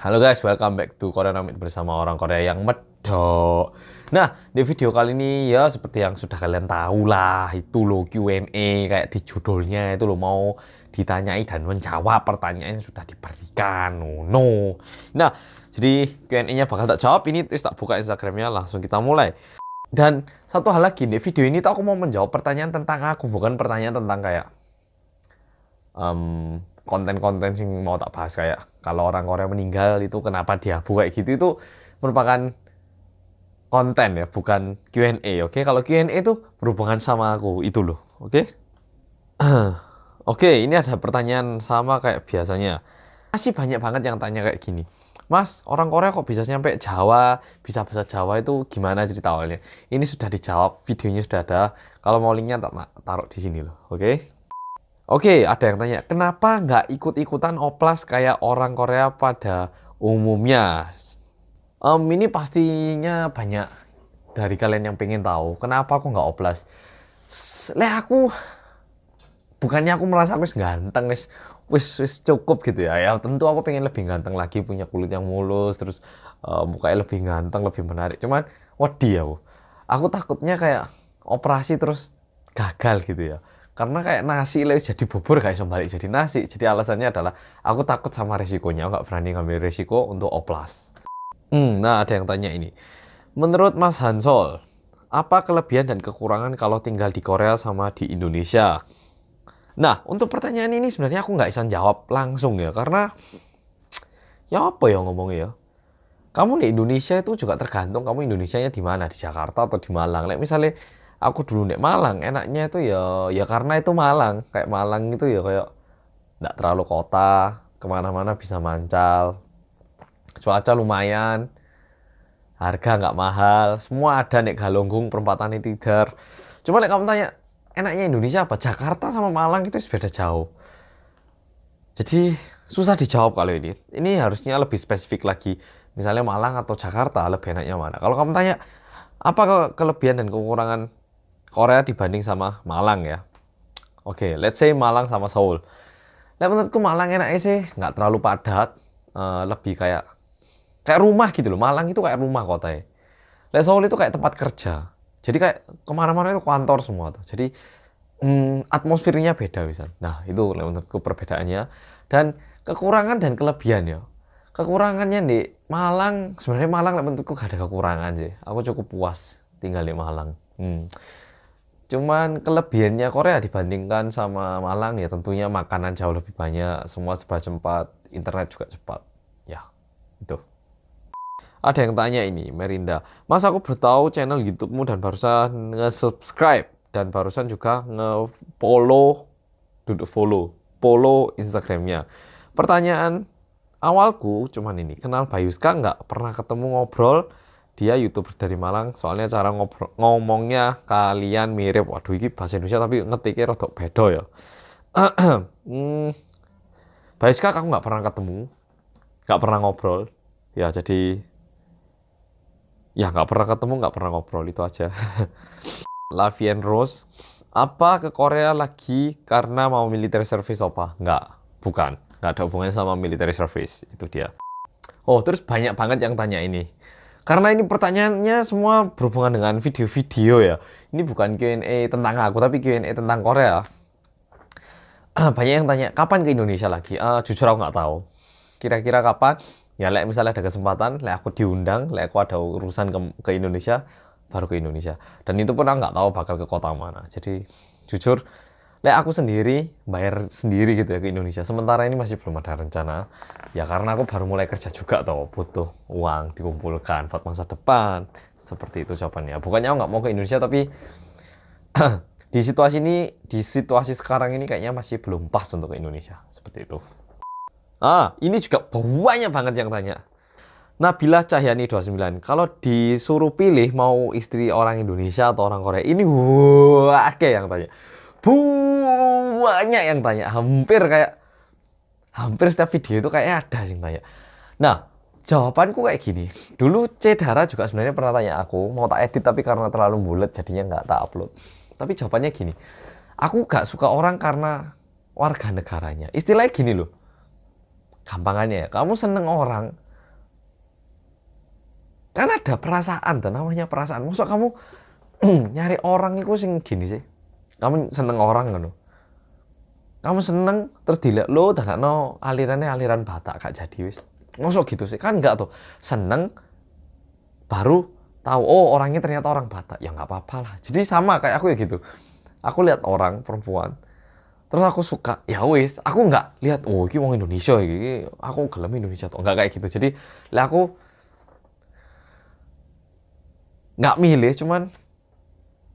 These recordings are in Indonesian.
Halo guys, welcome back to Korean Amit bersama orang Korea yang medok. Nah, di video kali ini ya seperti yang sudah kalian tahu lah, itu loh Q&A kayak di judulnya itu loh mau ditanyai dan menjawab pertanyaan yang sudah diberikan. Oh, no. Nah, jadi Q&A-nya bakal tak jawab ini, terus tak buka Instagramnya langsung kita mulai. Dan satu hal lagi, di video ini tuh aku mau menjawab pertanyaan tentang aku, bukan pertanyaan tentang kayak konten-konten sing mau tak bahas kayak kalau orang Korea meninggal itu kenapa dihabu kayak gitu itu merupakan konten ya, bukan Q&A. Oke, kalau Q&A itu berhubungan sama aku itu loh. Oke. Oke, ini ada pertanyaan sama kayak biasanya. Masih banyak banget yang tanya kayak gini. Mas, orang Korea kok bisa nyampe Jawa, bisa bahasa Jawa itu gimana cerita awalnya? Ini sudah dijawab, videonya sudah ada. Kalau mau linknya tak taruh di sini loh. Oke. Oke, ada yang tanya, kenapa nggak ikut-ikutan oplas kayak orang Korea pada umumnya? Ini pastinya banyak dari kalian yang pengen tahu, kenapa aku nggak oplas? Aku, bukannya aku merasa aku ganteng, wis cukup gitu ya. Ya tentu aku pengen lebih ganteng lagi, punya kulit yang mulus, terus mukanya lebih ganteng, lebih menarik. Cuman, wedi aku takutnya kayak operasi terus gagal gitu ya. Karena kayak nasi jadi bubur kayak balik jadi nasi. Jadi alasannya adalah aku takut sama resikonya, aku nggak berani ngambil resiko untuk oplas. Nah ada yang tanya ini. Menurut Mas Hansol, apa kelebihan dan kekurangan kalau tinggal di Korea sama di Indonesia? Nah, untuk pertanyaan ini sebenarnya aku nggak bisa jawab langsung ya, karena ya apa ya ngomongnya ya. Kamu di Indonesia itu juga tergantung kamu Indonesianya di mana, di Jakarta atau di Malang. Misalnya aku dulu di Malang, enaknya itu ya karena itu Malang, kayak Malang itu ya kayak nggak terlalu kota, kemana-mana bisa mancal, cuaca lumayan, harga nggak mahal, semua ada nih Galunggung, perempatan Tidar. Cuma kamu tanya, enaknya Indonesia apa? Jakarta sama Malang itu beda jauh. Jadi susah dijawab kalau ini. Ini harusnya lebih spesifik lagi. Misalnya Malang atau Jakarta lebih enaknya mana? Kalau kamu tanya apa kelebihan dan kekurangan Korea dibanding sama Malang ya? Oke, let's say Malang sama Seoul. Nah, menurutku Malang enaknya sih nggak terlalu padat, lebih kayak rumah gitu loh. Malang itu kayak rumah kotanya. Seoul itu kayak tempat kerja. Jadi kayak kemana-mana itu kantor semua tuh. Jadi atmosfernya beda misal. Nah, itu menurutku perbedaannya. Dan kekurangan dan kelebihan ya. Kekurangannya di Malang, sebenarnya Malang menurutku gak ada kekurangan sih. Aku cukup puas tinggal di Malang. Cuman kelebihannya Korea dibandingkan sama Malang ya tentunya makanan jauh lebih banyak, semua serba cepat, internet juga cepat. Ya, itu. Ada yang tanya ini, Merinda. Mas, aku baru tahu channel YouTube-mu dan barusan nge-subscribe dan barusan juga nge-follow, duduk follow Instagramnya. Pertanyaan awalku cuman ini, kenal Bayuska nggak? Pernah ketemu ngobrol? Dia YouTuber dari Malang, soalnya cara ngomongnya kalian mirip. Waduh, ini bahasa Indonesia tapi ngetiknya rodok bedo ya. Bayuska aku nggak pernah ketemu, nggak pernah ngobrol. Ya jadi ya nggak pernah ketemu, nggak pernah ngobrol itu aja. Lavian Rose, apa ke Korea lagi karena mau military service apa? Nggak, bukan. Nggak ada hubungannya sama military service, itu dia. Oh, terus banyak banget yang tanya ini. Karena ini pertanyaannya semua berhubungan dengan video-video ya. Ini bukan Q&A tentang aku, tapi Q&A tentang Korea. Banyak yang tanya, kapan ke Indonesia lagi? Jujur aku nggak tahu. Kira-kira kapan? Ya, misalnya ada kesempatan, aku diundang, aku ada urusan ke Indonesia, baru ke Indonesia. Dan itu pun aku nggak tahu bakal ke kota mana. Jadi jujur, aku sendiri bayar sendiri gitu ya ke Indonesia. Sementara ini masih belum ada rencana. Ya karena aku baru mulai kerja juga toh, butuh uang dikumpulkan buat masa depan. Seperti itu jawabannya. Bukannya aku nggak mau ke Indonesia, tapi di situasi sekarang ini kayaknya masih belum pas untuk ke Indonesia. Seperti itu. Ini juga banyak banget yang tanya. Nabila Cahyani 29. Kalau disuruh pilih mau istri orang Indonesia atau orang Korea, ini oke yang tanya. Banyak yang tanya. Hampir setiap video itu kayak ada yang tanya. Nah, jawabanku kayak gini. Dulu Cedara juga sebenarnya pernah tanya aku, mau tak edit tapi karena terlalu bulat jadinya nggak tak upload. Tapi jawabannya gini. Aku gak suka orang karena warga negaranya. Istilahnya gini loh. Gampangannya ya, kamu seneng orang, kan ada perasaan tuh, namanya perasaan. Maksud kamu nyari orang itu sing gini sih. Kamu seneng orang kan? Kamu seneng terus dilihat lo dan no alirannya aliran Batak gak jadi wis. Maksud gitu sih kan enggak tuh. Seneng baru tahu oh orangnya ternyata orang Batak. Ya nggak apa-apa lah. Jadi sama kayak aku ya gitu. Aku lihat orang perempuan terus aku suka ya wis aku nggak lihat oh ini orang Indonesia ini aku gelem Indonesia tuh nggak kayak gitu jadi lah aku nggak milih cuman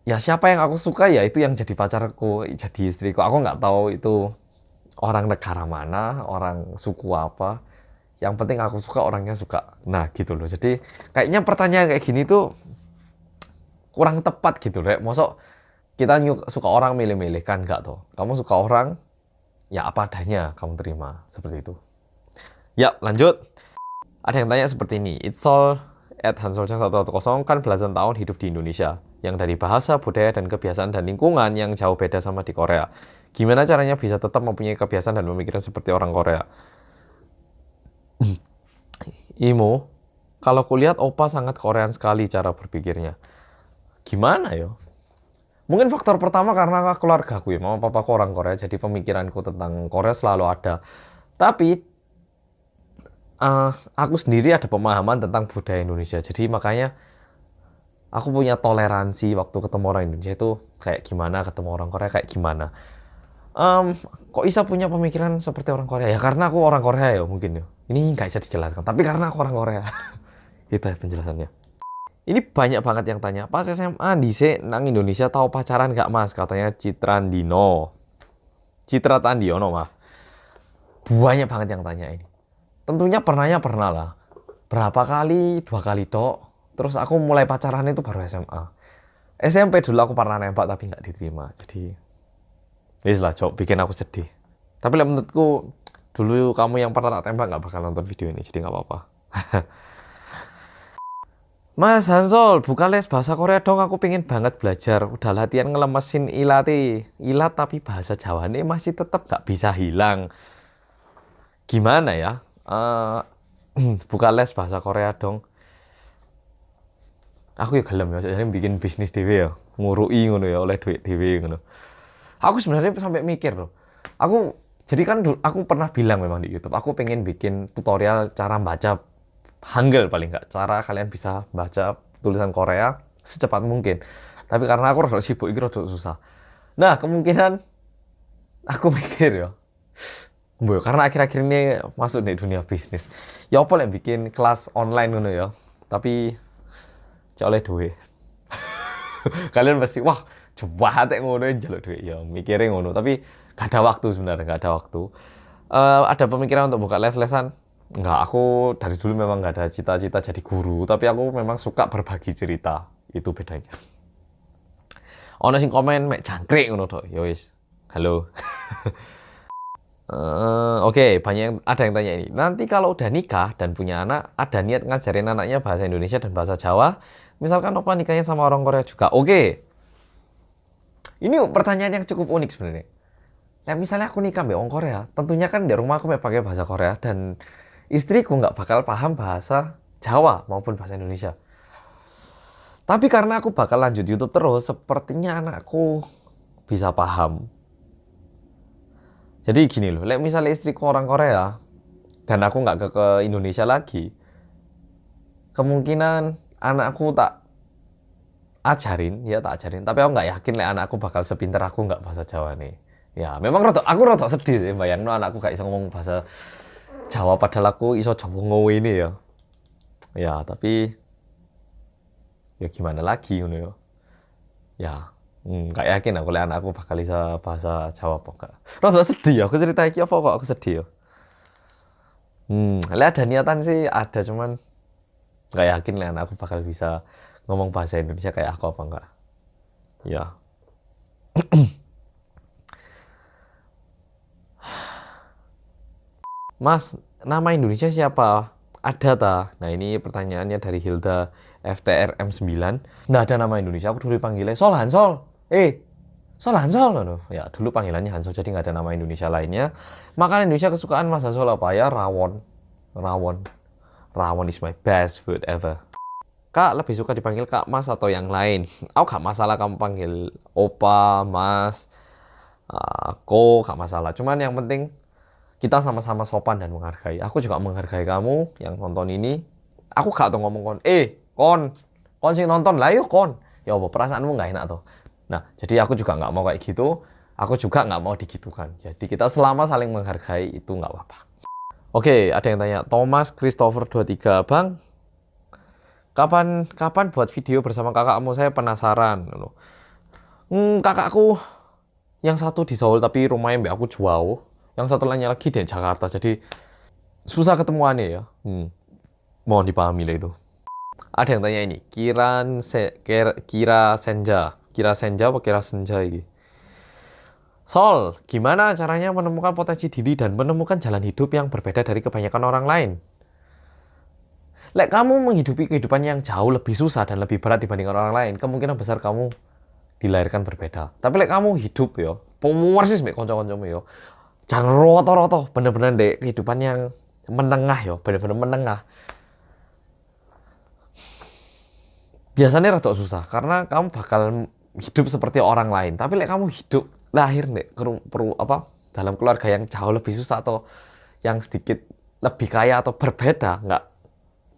ya siapa yang aku suka ya itu yang jadi pacarku jadi istriku aku nggak tahu itu orang negara mana orang suku apa yang penting aku suka orangnya suka nah gitu loh jadi kayaknya pertanyaan kayak gini tuh kurang tepat gitu deh mosok kita suka orang milih-milih kan nggak tuh kamu suka orang ya apa adanya kamu terima seperti itu ya lanjut ada yang tanya seperti ini it's all at Hansolcang 110 kan belasan tahun hidup di Indonesia yang dari bahasa, budaya, dan kebiasaan dan lingkungan yang jauh beda sama di Korea. Gimana caranya bisa tetap mempunyai kebiasaan dan pemikiran seperti orang Korea? Imo, kalau kulihat Opa sangat Korean sekali cara berpikirnya. Gimana yo? Mungkin faktor pertama karena keluarga gue, mama papaku orang Korea, jadi pemikiranku tentang Korea selalu ada. Tapi aku sendiri ada pemahaman tentang budaya Indonesia, jadi makanya aku punya toleransi waktu ketemu orang Indonesia itu kayak gimana, ketemu orang Korea kayak gimana. Kok bisa punya pemikiran seperti orang Korea? Ya karena aku orang Korea ya mungkin ya. Ini nggak bisa dijelaskan, tapi karena aku orang Korea. Itu ya penjelasannya. Ini banyak banget yang tanya, pas SMA dhisik nang Indonesia tahu pacaran nggak mas? Katanya Citrandino. Citra Tandiono mah. Banyak banget yang tanya ini. Tentunya pernah lah. Berapa kali? 2 kali tok. Terus aku mulai pacaran itu baru SMA. SMP dulu aku pernah nembak tapi nggak diterima. Jadi, wis lah, cok, bikin aku sedih. Tapi menurutku, dulu kamu yang pernah tak tembak nggak bakal nonton video ini, jadi nggak apa-apa. Mas Hansol, buka les bahasa Korea dong, aku pengen banget belajar. Udah latihan ngelemesin ilat tapi bahasa Jawa ini masih tetap nggak bisa hilang. Gimana ya? Buka les bahasa Korea dong. Aku ya gelem ya, jadi bikin bisnis dhewe ya, ngurui ngono ya, oleh duit dhewe ngono. Aku sebenarnya sampai mikir loh. Jadi kan aku pernah bilang memang di YouTube, aku pengen bikin tutorial cara baca Hangul paling nggak, cara kalian bisa baca tulisan Korea secepat mungkin. Tapi karena aku rada sibuk, itu rada susah. Nah, kemungkinan aku mikir ya, karena akhir-akhir ini masuk di dunia bisnis. Ya apa yang bikin kelas online ngono ya. Tapi cek oleh duit. Kalian pasti wah coba hati ngono njaluk duit ya mikirnya ngono tapi gak ada waktu sebenarnya gak ada waktu. Ada pemikiran untuk buka les-lesan enggak aku dari dulu memang gak ada cita-cita jadi guru tapi aku memang suka berbagi cerita itu bedanya. Ono sing komen mek jangkrik ngono tok ya wis halo. Oke, ada yang tanya ini. Nanti kalau udah nikah dan punya anak, ada niat ngajarin anaknya bahasa Indonesia dan bahasa Jawa? Misalkan Opa nikahnya sama orang Korea juga. Oke. Ini pertanyaan yang cukup unik sebenarnya. Nah, misalnya aku nikah sama orang Korea, tentunya kan di rumah aku pakai bahasa Korea dan istriku nggak bakal paham bahasa Jawa maupun bahasa Indonesia. Tapi karena aku bakal lanjut YouTube terus, sepertinya anakku bisa paham. Jadi gini loh, misalnya istriku orang Korea dan aku nggak ke Indonesia lagi, kemungkinan anakku tak ajarin. Tapi aku nggak yakin anakku bakal sepintar aku nggak bahasa Jawa nih. Ya memang aku rada sedih sih, bayangin anakku gak bisa ngomong bahasa Jawa padahal aku iso Jawa ngowe ini ya. Ya tapi ya gimana lagi ngono ya. Ya nggak yakin aku anakku bakal bisa bahasa Jawa apa enggak. Rada sedih ya, aku cerita iki apa kok aku sedih ya. Ada niatan sih ada cuman nggak yakin anakku bakal bisa ngomong bahasa Indonesia kayak aku apa enggak. Ya. Mas, nama Indonesia siapa? Ada ta? Nah ini pertanyaannya dari Hilda FTRM9. Nggak ada nama Indonesia, aku dulu panggilnya Sol Hansol. Sol Hansol loh. Ya dulu panggilannya Hansol jadi nggak ada nama Indonesia lainnya. Makanan Indonesia kesukaan Mas Hansol apa ya? Rawon. Rawon. Rawon is my best food ever. Kak lebih suka dipanggil Kak Mas atau yang lain? Aku gak masalah kamu panggil Opa, Mas, Ko, gak masalah. Cuman yang penting kita sama-sama sopan dan menghargai. Aku juga menghargai kamu yang nonton ini. Aku gak tuh ngomong kon sing nonton lah yuk kon. Ya apa perasaanmu nggak enak tuh. Nah, jadi aku juga nggak mau kayak gitu. Aku juga nggak mau digitukan. Jadi kita selama saling menghargai itu nggak apa-apa. Oke, ada yang tanya, Thomas Christopher 23, Bang, kapan buat video bersama kakakmu? Saya penasaran. Kakakku yang satu di Seoul tapi rumahnya mbak aku jauh. Yang satu lainnya lagi di Jakarta. Jadi susah ketemuannya ya. Mohon dipahami lah itu. Ada yang tanya ini, Kira Senja apa Kira Senja ini? Sol, gimana caranya menemukan potensi diri dan menemukan jalan hidup yang berbeda dari kebanyakan orang lain? Lek kamu menghidupi kehidupan yang jauh lebih susah dan lebih berat dibandingkan orang lain, kemungkinan besar kamu dilahirkan berbeda. Tapi lek kamu hidup yo, persis mek kanca-kancamu yo. Jangan roto-roto, bener-bener dek kehidupan yang menengah yo, bener-bener menengah. Biasanya rada susah karena kamu bakal hidup seperti orang lain. Tapi lek kamu hidup lahir dek dalam keluarga yang jauh lebih susah atau yang sedikit lebih kaya atau berbeda,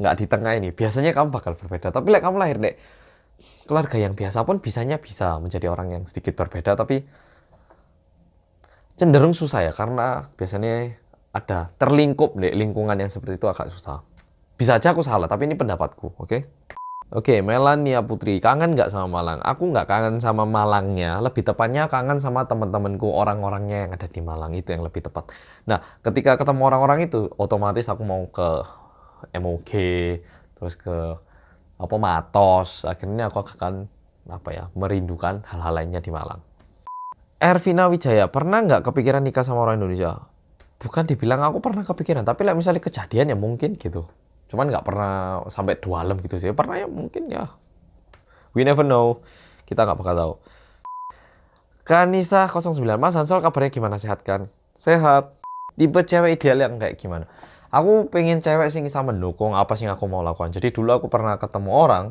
nggak di tengah ini, biasanya kamu bakal berbeda. Tapi like, kamu lahir deh keluarga yang biasa pun bisa menjadi orang yang sedikit berbeda, tapi cenderung susah ya, karena biasanya ada terlingkup deh lingkungan yang seperti itu agak susah. Bisa aja aku salah, tapi ini pendapatku, oke? Oke, Melania Putri, kangen nggak sama Malang? Aku nggak kangen sama Malangnya, lebih tepatnya kangen sama teman-temanku, orang-orangnya yang ada di Malang, itu yang lebih tepat. Nah, ketika ketemu orang-orang itu, otomatis aku mau ke MOG, terus ke Matos, akhirnya aku akan merindukan hal-hal lainnya di Malang. Ervina Wijaya, pernah nggak kepikiran nikah sama orang Indonesia? Bukan dibilang aku pernah kepikiran, tapi misalnya kejadian ya mungkin gitu. Cuman nggak pernah sampai dalam gitu sih. Pernah ya mungkin ya. We never know. Kita nggak bakal tahu. Kanisa 09, Mas Hansol kabarnya gimana, sehat kan? Sehat. Tipe cewek ideal yang kayak gimana? Aku pengen cewek sing bisa mendukung apa sih yang aku mau lakukan. Jadi dulu aku pernah ketemu orang.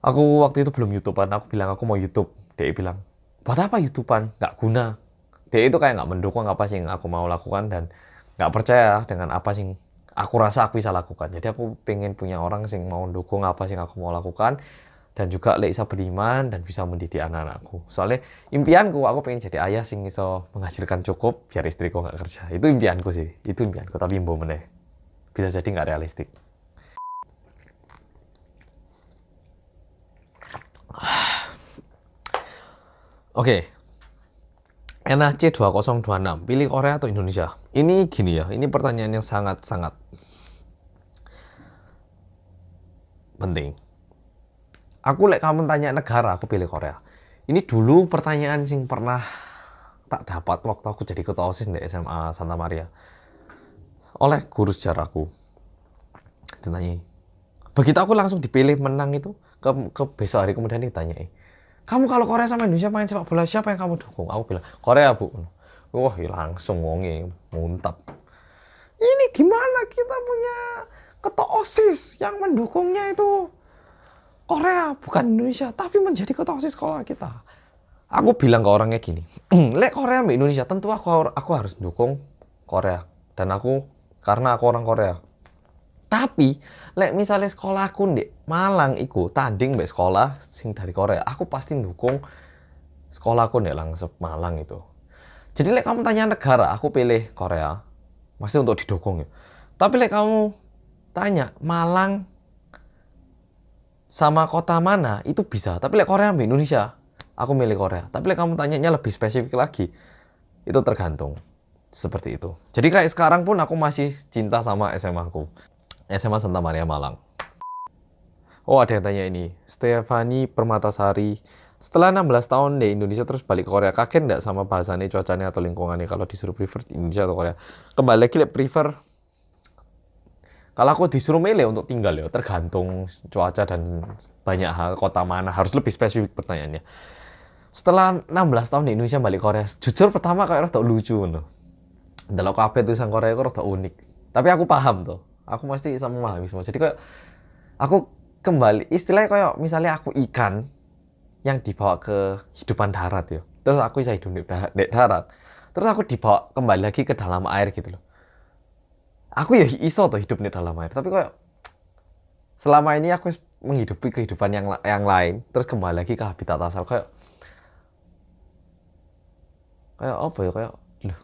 Aku waktu itu belum YouTubean. Aku bilang aku mau YouTube. Dia bilang, buat apa YouTubean? Nggak guna. Dia itu kayak nggak mendukung apa sih yang aku mau lakukan dan nggak percaya dengan apa sih aku rasa aku bisa lakukan. Jadi aku pengen punya orang sing mau dukung apa sih yang aku mau lakukan dan juga bisa beriman dan bisa mendidik anak-anakku. Soalnya impianku aku pengen jadi ayah sing bisa menghasilkan cukup biar istriku nggak kerja. Itu impianku sih. Itu impianku, tapi mbok meneh. Bisa jadi nggak realistik. Oke. NAC 2026, pilih Korea atau Indonesia? Ini gini ya, ini pertanyaan yang sangat-sangat penting. Aku kamu tanya negara, aku pilih Korea. Ini dulu pertanyaan sing pernah tak dapat waktu aku jadi ketua OSIS di SMA Santa Maria oleh guru sejarahku. Ditanya, begitu aku langsung dipilih menang itu, ke besok hari kemudian ditanyai, kamu kalau Korea sama Indonesia main sepak bola, siapa yang kamu dukung? Aku bilang, Korea bu. Wah, langsung wonge, muntap. Ini gimana kita punya ketua OSIS yang mendukungnya itu Korea, bukan Indonesia, tapi menjadi ketua OSIS sekolah kita. Aku bilang ke orangnya gini, lek Korea sama Indonesia, tentu aku harus dukung Korea. Dan karena aku orang Korea. Tapi, lek misalnya sekolahku di Malang iku tanding mbak sekolah sing dari Korea, aku pasti dukung sekolahku di langsung Malang itu. Jadi lek kamu tanya negara, aku pilih Korea. Masih untuk didukung ya. Tapi lek kamu tanya Malang sama kota mana, itu bisa. Tapi lek Korea sama Indonesia, aku milih Korea. Tapi lek kamu tanyanya lebih spesifik lagi, itu tergantung. Seperti itu. Jadi kayak sekarang pun aku masih cinta sama SMA aku. SMA Santa Maria Malang. Oh, ada yang tanya ini. Stefani Permatasari. Setelah 16 tahun di Indonesia terus balik ke Korea, kaget nggak sama bahasanya, cuacanya, atau lingkungannya? Kalau disuruh prefer Indonesia atau Korea? Kembali lagi prefer. Kalau aku disuruh milih untuk tinggal ya, tergantung cuaca dan banyak hal, kota mana. Harus lebih spesifik pertanyaannya. Setelah 16 tahun di Indonesia balik Korea, jujur pertama kayak rada lucu ngono. Ndelok kabeh tulisan Korea kok rada unik. Tapi aku paham tuh. Aku mesti bisa memahami semua. Jadi kayak aku kembali istilahnya kayak misalnya aku ikan yang dibawa ke hidupan darat ya. Terus aku bisa hidup di darat. Terus aku dibawa kembali lagi ke dalam air gitu loh. Aku ya iso tuh hidup di dalam air, tapi kayak selama ini aku menghidupi kehidupan yang lain, terus kembali lagi ke habitat asal kayak kayak apa ya kayak loh,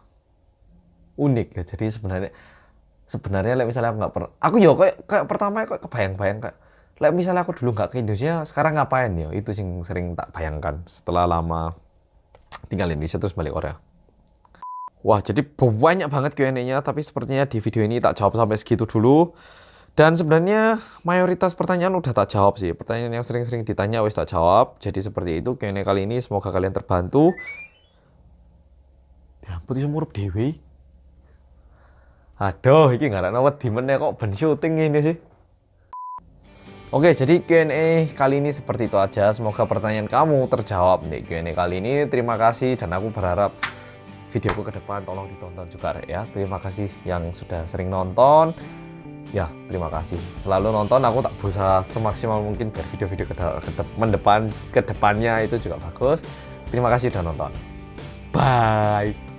unik ya. Jadi sebenarnya misalnya aku nggak pernah, aku ya kayak pertama kayak kebayang-bayang kayak misalnya aku dulu nggak ke Indonesia, sekarang ngapain ya? Itu yang sering tak bayangkan setelah lama tinggal di Indonesia terus balik Korea. Wah, jadi banyak banget Q&A-nya, tapi sepertinya di video ini tak jawab sampai segitu dulu. Dan sebenarnya mayoritas pertanyaan udah tak jawab sih. Pertanyaan yang sering-sering ditanya wis tak jawab. Jadi seperti itu Q&A kali ini, semoga kalian terbantu. Ya ampun, iso murup dewe. Aduh, ini nggak ada wedi meneh kok ben syuting ini sih. Oke, jadi Q&A kali ini seperti itu aja. Semoga pertanyaan kamu terjawab di Q&A kali ini. Terima kasih dan aku berharap videoku ke depan tolong ditonton juga ya. Terima kasih yang sudah sering nonton. Ya, terima kasih. Selalu nonton, aku tak berusaha semaksimal mungkin biar video-video ke depannya itu juga bagus. Terima kasih sudah nonton. Bye.